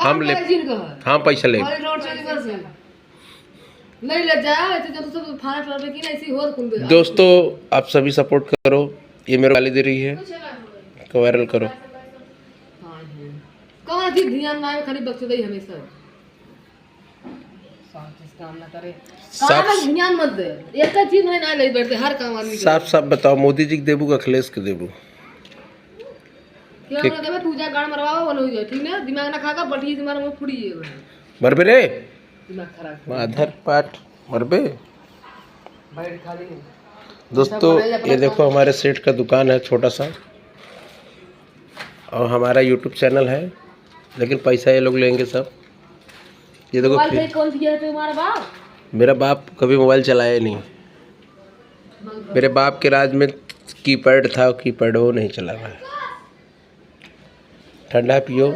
हम ले हम पैसा ले नहीं ले जा ऐसे जब सब फाड़ पे की ना ऐसी और कुंबे। दोस्तों आप सभी सपोर्ट करो, ये मेरे गाली दे रही है, को वायरल करो। कौन चीज ध्यान ना खाली बच्चों दे हमेशा काम ना करे, काम में ध्यान मत दे, एक चीज में ना ले बैठते हर काम आदमी। साफ साफ बताओ, मोदी जी के देबू का अखिलेश के देबू? क्या बोला देबे? तू जा गाड़ मरवाओ बोलो हो ठीक ना, दिमाग ना खाका बटी तुम्हारा मुंह फुड़ी है मरबे रे, दिमाग खराब माधर पाट मरबे। बैठ खाली। दोस्तों ये देखो हमारे सेठ का दुकान है छोटा सा, और हमारा यूट्यूब चैनल है, लेकिन पैसा ये लोग लेंगे सब। ये देखो मोबाइल कौन सी है तुम्हारा बाप? मेरा बाप कभी मोबाइल चलाया नहीं, मेरे बाप के राज में कीपैड था, कीपैड वो नहीं चला हुआ है। ठंडा पियो।